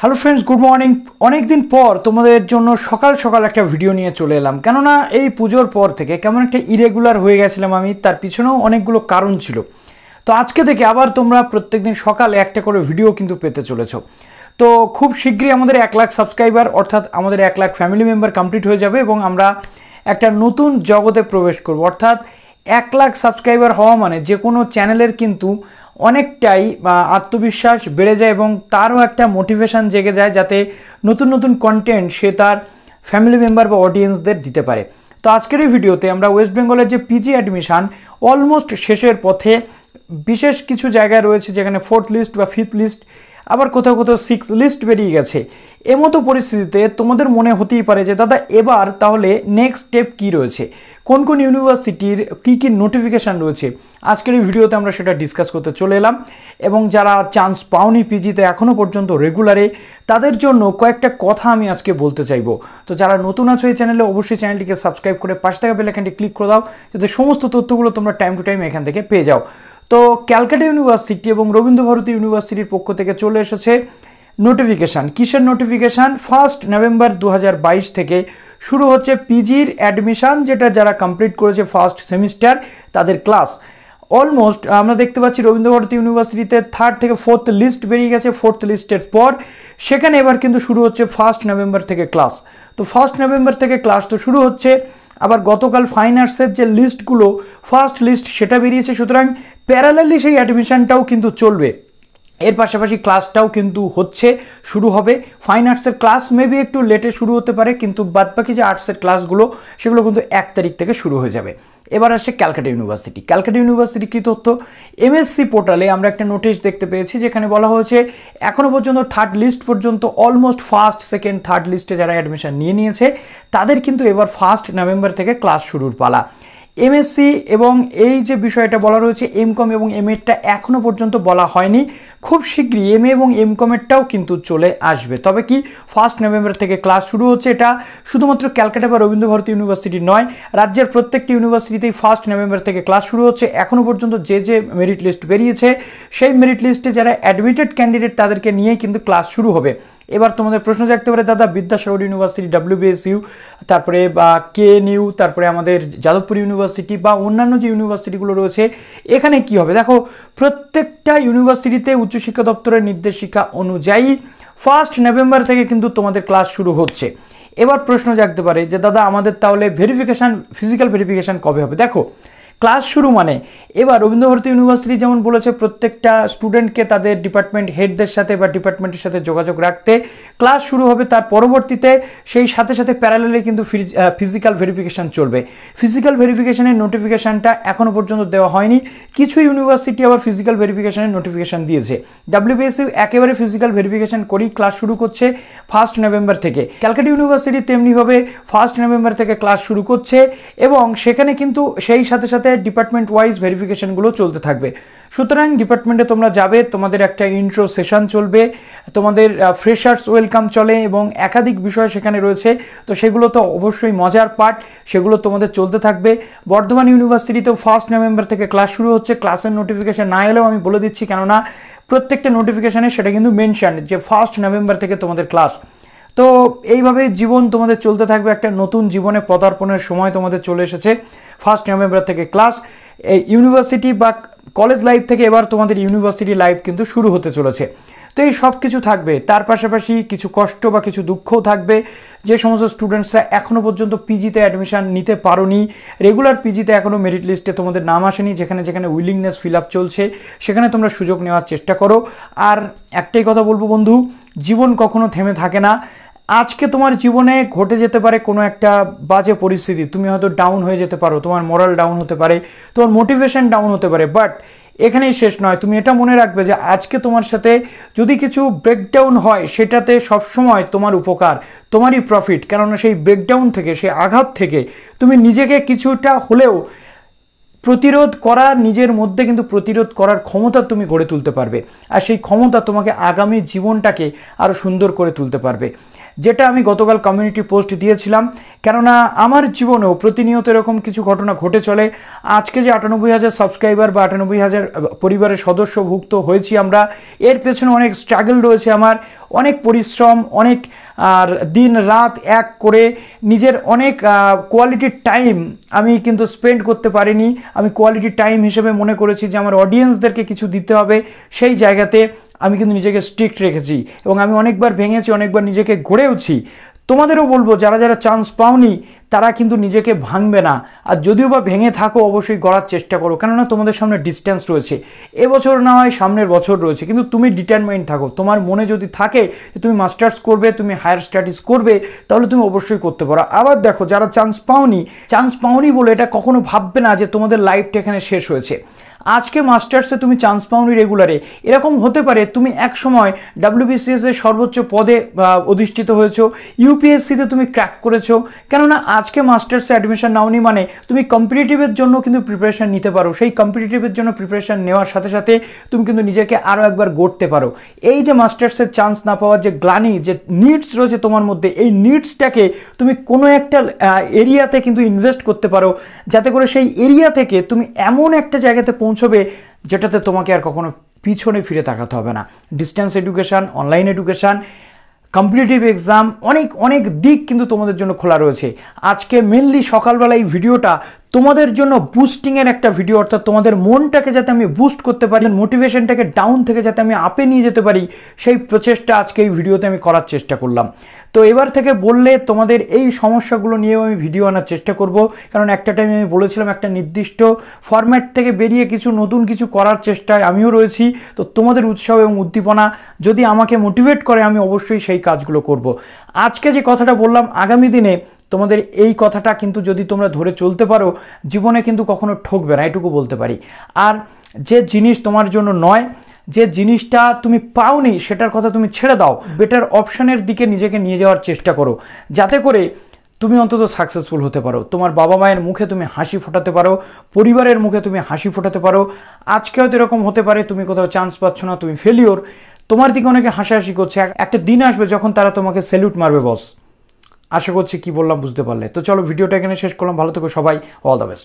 Hello friends, good morning. অনেক দিন পর তোমাদের জন্য সকাল সকাল একটা ভিডিও নিয়ে চলে এলাম, কেননা এই পুজোর পর থেকে কেমন একটা ইরেগুলার হয়ে গেছিলাম আমি। তার পিছনেও অনেকগুলো কারণ ছিল। তো আজকে থেকে আবার তোমরা প্রত্যেকদিন সকালে একটা করে ভিডিও কিন্তু পেতে চলেছো। তো খুব শীঘ্রই আমাদের 1 লাখ সাবস্ক্রাইবার অর্থাৎ আমাদের 1 লাখ ফ্যামিলি মেম্বার কমপ্লিট হয়ে যাবে এবং আমরা একটা নতুন জগতে প্রবেশ করব। অর্থাৎ 1 লাখ সাবস্ক্রাইবার হওয়া মানে যে কোনো চ্যানেলের কিন্তু অনেকটাই আত্মবিশ্বাস বেড়ে যায় এবং তারও একটা মোটিভেশন জেগে যায় যাতে নতুন নতুন কন্টেন্ট সে তার ফ্যামিলি মেম্বার বা অডিয়েন্সদের দিতে পারে। তো আজকের এই ভিডিওতে আমরা ওয়েস্ট বেঙ্গলের যে পিজি অ্যাডমিশন অলমোস্ট শেষের পথে, বিশেষ কিছু জায়গায় রয়েছে যেখানে 4th লিস্ট বা 5th লিস্ট, আবার কোথাও কোথাও 6th লিস্ট বেরিয়ে গেছে। এমতো পরিস্থিতিতে তোমাদের মনে হতেই পারে যে দাদা এবার তাহলে নেক্সট স্টেপ কী রয়েছে, কোন কোন ইউনিভার্সিটির কী কী নোটিফিকেশান রয়েছে। আজকের এই ভিডিওতে আমরা সেটা ডিসকাস করতে চলে এলাম এবং যারা চান্স পাওনি পিজিতে এখনও পর্যন্ত রেগুলারে, তাদের জন্য কয়েকটা কথা আমি আজকে বলতে চাইবো। তো যারা নতুন আছো এই চ্যানেলে, অবশ্যই চ্যানেলটিকে সাবস্ক্রাইব করে পাশে থাকা বেল আইকনটি ক্লিক করে দাও যাতে সমস্ত তথ্যগুলো তোমরা টাইম টু টাইম এখান থেকে পেয়ে যাও। তো ক্যালকাটা ইউনিভার্সিটি এবং রবীন্দ্রভারতী ইউনিভার্সিটির পক্ষ থেকে চলে এসেছে নোটিফিকেশান। কিসের নোটিফিকেশান? 1 নভেম্বর 2022 থেকে শুরু হচ্ছে পিজির অ্যাডমিশান, যেটা যারা কমপ্লিট করেছে ফার্স্ট সেমিস্টার তাদের ক্লাস। অলমোস্ট আমরা দেখতে পাচ্ছি রবীন্দ্রভারতী ইউনিভার্সিটিতে 3rd থেকে 4th লিস্ট বেরিয়ে গেছে। 4th লিস্টের পর সেখানে এবার কিন্তু শুরু হচ্ছে 1 নভেম্বর থেকে ক্লাস। তো 1 নভেম্বর থেকে ক্লাস তো শুরু হচ্ছে। আবার গতকাল ফাইন আর্টসের যে লিস্টগুলো, ফার্স্ট লিস্ট সেটা বেরিয়েছে, সুতরাং প্যারালালি সেই অ্যাডমিশনটাও কিন্তু চলবে। এর পাশাপাশি ক্লাসটাও কিন্তু হচ্ছে, শুরু হবে। ফাইন আর্টসের ক্লাস মেবি একটু লেটে শুরু হতে পারে, কিন্তু বাদবাকি যে আর্টসের ক্লাসগুলো সেগুলো কিন্তু 1 তারিখ থেকে শুরু হয়ে যাবে। এবার আসছে ক্যালকাটা ইউনিভার্সিটি। ক্যালকাটা ইউনিভার্সিটি কী তথ্য? এমএসসি পোর্টালে আমরা একটা নোটিশ দেখতে পেয়েছি যেখানে বলা হয়েছে এখনও পর্যন্ত 3rd লিস্ট পর্যন্ত অলমোস্ট 1st, 2nd, 3rd লিস্টে যারা অ্যাডমিশন নিয়েছে তাদের কিন্তু এবার 1 নভেম্বর থেকে ক্লাস শুরুর পালা। এমএসসি এবং এই যে বিষয়টা বলা রয়েছে এমকম এবং এমএডটা এখনও পর্যন্ত বলা হয়নি, খুব শীঘ্রই এমএ এবং এমকমেরটাও কিন্তু চলে আসবে। তবে কি 1 নভেম্বর থেকে ক্লাস শুরু হচ্ছে। এটা শুধুমাত্র ক্যালকাটা বা রবীন্দ্রভারতী ইউনিভার্সিটি নয়, রাজ্যের প্রত্যেকটি ইউনিভার্সিটিতেই 1 নভেম্বর থেকে ক্লাস শুরু হচ্ছে। এখনও পর্যন্ত যে যে মেরিট লিস্ট বেরিয়েছে সেই মেরিট লিস্টে যারা অ্যাডমিটেড ক্যান্ডিডেট তাদেরকে নিয়েই কিন্তু ক্লাস শুরু হবে। এবার তোমাদের প্রশ্ন জাগতে পারে দাদা বিদ্যাসাগর ইউনিভার্সিটি, WBSU, তারপরে বা KNU, তারপরে আমাদের যাদবপুর ইউনিভার্সিটি বা অন্যান্য যে ইউনিভার্সিটিগুলো রয়েছে এখানে কি হবে? দেখো, প্রত্যেকটা ইউনিভার্সিটিতে উচ্চশিক্ষা দপ্তরের নির্দেশিকা অনুযায়ী 1 নভেম্বর থেকে কিন্তু তোমাদের ক্লাস শুরু হচ্ছে। এবার প্রশ্ন জাগতে পারে যে দাদা আমাদের তাহলে ভেরিফিকেশান, ফিজিক্যাল ভেরিফিকেশান কবে হবে? দেখো, ক্লাস শুরু মানে এবার রবীন্দ্রভারতী ইউনিভার্সিটি যেমন বলেছে প্রত্যেকটা স্টুডেন্টকে তাদের ডিপার্টমেন্ট হেডদের সাথে বা ডিপার্টমেন্টের সাথে যোগাযোগ রাখতে, ক্লাস শুরু হবে তার পরবর্তীতে সেই সাথে সাথে প্যারালালে কিন্তু ফিজিক্যাল ভেরিফিকেশান চলবে। ফিজিক্যাল ভেরিফিকেশানের নোটিফিকেশানটা এখনও পর্যন্ত দেওয়া হয়নি। কিছু ইউনিভার্সিটি আবার ফিজিক্যাল ভেরিফিকেশানের নোটিফিকেশান দিয়েছে। WBSU একেবারে ফিজিক্যাল ভেরিফিকেশান করেই ক্লাস শুরু করছে 1 নভেম্বর থেকে। ক্যালকাটা ইউনিভার্সিটি তেমনিভাবে 1 নভেম্বর থেকে ক্লাস শুরু করছে এবং সেখানে কিন্তু সেই সাথে সাথে ডিপার্টমেন্ট ওয়াইজ ভেরিফিকেশনগুলো চলতে থাকবে। সুতরাং ডিপার্টমেন্টে তোমরা যাবে, তোমাদের একটা ইন্ট্রো সেশন চলবে, তোমাদের ফ্রেশার্স ওয়েলকাম চলে এবং একাধিক বিষয় সেখানে রয়েছে। তো সেগুলো তো অবশ্যই মজার পার্ট, সেগুলো তোমাদের চলতে থাকবে। বর্ধমান ইউনিভার্সিটিতেও 1 নভেম্বর থেকে ক্লাস শুরু হচ্ছে। ক্লাসের নোটিফিকেশন না এলেও আমি বলে দিচ্ছি, কেননা প্রত্যেকটা নোটিফিকেশানে সেটা কিন্তু মেনশন যে 1 নভেম্বর থেকে তোমাদের ক্লাস। তো এইভাবে জীবন তোমাদের চলতে থাকবে, একটা নতুন জীবনে পদার্পণের সময় তোমাদের চলে এসেছে। 1 নভেম্বর থেকে ক্লাস। এই ইউনিভার্সিটি বা কলেজ লাইফ থেকে এবার তোমাদের ইউনিভার্সিটি লাইফ কিন্তু শুরু হতে চলেছে। তো এই সব কিছু থাকবে, তার পাশাপাশি কিছু কষ্ট বা কিছু দুঃখও থাকবে। যে সমস্ত স্টুডেন্টসরা এখনও পর্যন্ত পিজিতে অ্যাডমিশান নিতে পারোনি, রেগুলার পিজিতে এখনও মেরিট লিস্টে তোমাদের নাম আসেনি, যেখানে যেখানে উইলিংনেস ফিল আপ চলছে সেখানে তোমরা সুযোগ নেওয়ার চেষ্টা করো। আর একটাই কথা বলবো বন্ধু, জীবন কখনো থেমে থাকে না। আজকে তোমার জীবনে ঘটে যেতে পারে কোনো একটা বাজে পরিস্থিতি, তুমি হয়তো ডাউন হয়ে যেতে পারো, তোমার মোরাল ডাউন হতে পারে, তোমার মোটিভেশন ডাউন হতে পারে, বাট এখানেই শেষ নয়। তুমি এটা মনে রাখবে যে আজকে তোমার সাথে যদি কিছু ব্রেকডাউন হয় সেটাতে সবসময় তোমার উপকার, তোমারই প্রফিট, কেননা সেই ব্রেকডাউন থেকে, সেই আঘাত থেকে তুমি নিজেকে কিছুটা হলেও প্রতিরোধ করা, নিজের মধ্যে কিন্তু প্রতিরোধ করার ক্ষমতা তুমি গড়ে তুলতে পারবে। আর সেই ক্ষমতা তোমাকে আগামী জীবনটাকে আরও সুন্দর করে তুলতে পারবে। যেটা আমি গতকাল কমিউনিটি পোস্ট দিয়েছিলাম। কেননা আমার জীবনেও প্রতিনিয়ত এরকম কিছু ঘটনা ঘটে চলে। আজকে যে 98,000 সাবস্ক্রাইবার বা 98,000 পরিবারের সদস্যভুক্ত হয়েছি আমরা, এর পেছনে অনেক স্ট্রাগল রয়েছে আমার, অনেক পরিশ্রম, অনেক আর দিন রাত এক করে নিজের অনেক কোয়ালিটি টাইম আমি কিন্তু স্পেন্ড করতে পারিনি। আমি কোয়ালিটি টাইম হিসেবে মনে করেছি যে আমার অডিয়েন্সদেরকে কিছু দিতে হবে, সেই জায়গাতে আমি কিন্তু নিজেকে স্ট্রিক্ট রেখেছি এবং আমি অনেকবার ভেঙেছি, অনেকবার নিজেকে গড়েওছি। তোমাদেরও বলবো যারা যারা চান্স পাওনি তারা কিন্তু নিজেকে ভাঙবে না, আর যদিও বা ভেঙে থাকো অবশ্যই গড়ার চেষ্টা করো, কেননা তোমাদের সামনে ডিস্টেন্স রয়েছে। এবছর না হয় সামনের বছর রয়েছে, কিন্তু তুমি ডিটারমাইন্ড থাকো। তোমার মনে যদি থাকে যে তুমি মাস্টার্স করবে, তুমি হায়ার স্টাডিজ করবে, তাহলে তুমি অবশ্যই করতে পারো। আবার দেখো যারা চান্স পাওনি বলে এটা কখনো ভাববে না যে তোমাদের লাইফটা এখানে শেষ হয়েছে। আজকে মাস্টার্সে তুমি চান্স পাওনি রেগুলারে, এরকম হতে পারে তুমি এক সময় WBCS এর সর্বোচ্চ পদে অধিষ্ঠিত হয়েছো, ইউপিএসসিতে তুমি ক্র্যাক করেছো। কেননা আজকে মাস্টার্সে অ্যাডমিশন নাওনি মানে তুমি কম্পিটিটিভের জন্য কিন্তু প্রিপারেশন নিতে পারো। সেই কম্পিটিটিভের জন্য প্রিপারেশন নেওয়ার সাথে সাথে তুমি কিন্তু নিজেকে আরও একবার গড়তে পারো। এই যে মাস্টার্সের চান্স না পাওয়ার যে গ্লানি, যে নিডস রয়েছে তোমার মধ্যে, এই নিডসটাকে তুমি কোনো একটা এরিয়াতে কিন্তু ইনভেস্ট করতে পারো, যাতে করে সেই এরিয়া থেকে তুমি এমন একটা জায়গাতে পৌঁছবে যেটাতে তোমাকে আর কখনো পিছনে ফিরে তাকাতে হবে না। Distance education, online education, competitive exam, অনেক দিক কিন্তু তোমাদের জন্য খোলা রয়েছে। আজকে মেনলি সকালবেলা এই ভিডিওটা তোমাদের জন্য বুস্টিংয়ের একটা ভিডিও, অর্থাৎ তোমাদের মনটাকে যাতে আমি বুস্ট করতে পারি, মোটিভেশনটাকে ডাউন থেকে যাতে আমি আপে নিয়ে যেতে পারি, সেই প্রচেষ্টা আজকে এই ভিডিওতে আমি করার চেষ্টা করলাম। তো এবার থেকে বললে তোমাদের এই সমস্যাগুলো নিয়েও আমি ভিডিও আনার চেষ্টা করব, কারণ একটা টাইমে আমি বলেছিলাম একটা নির্দিষ্ট ফরম্যাট থেকে বেরিয়ে নতুন কিছু করার চেষ্টায় আমিও রয়েছি। তো তোমাদের উৎসাহ এবং উদ্দীপনা যদি আমাকে মোটিভেট করে, আমি অবশ্যই সেই কাজগুলো করব। আজকে যে কথাটা বললাম, আগামী দিনে তোমাদের এই কথাটা কিন্তু যদি তোমরা ধরে চলতে পারো, জীবনে কিন্তু কখনো ঠকবে না, এটুকু বলতে পারি। আর যে জিনিস তোমার জন্য নয়, যে জিনিসটা তুমি পাওনি, সেটার কথা তুমি ছেড়ে দাও, বেটার অপশানের দিকে নিজেকে নিয়ে যাওয়ার চেষ্টা করো, যাতে করে তুমি অন্তত সাকসেসফুল হতে পারো, তোমার বাবা মায়ের মুখে তুমি হাসি ফোটাতে পারো, পরিবারের মুখে তুমি হাসি ফোটাতে পারো। আজকে হয়তো এরকম হতে পারে তুমি কোথাও চান্স পাচ্ছ না, তুমি ফেলিওর, তোমার দিকে অনেকে হাসাহাসি করছে, একটা দিন আসবে যখন তারা তোমাকে স্যালুট মারবে বস। আশা করছি কি বললাম বুঝতে পারলে। তো চলো ভিডিওটা এখানে শেষ করলাম, ভালো থেকো সবাই, অল দ্য বেস্ট।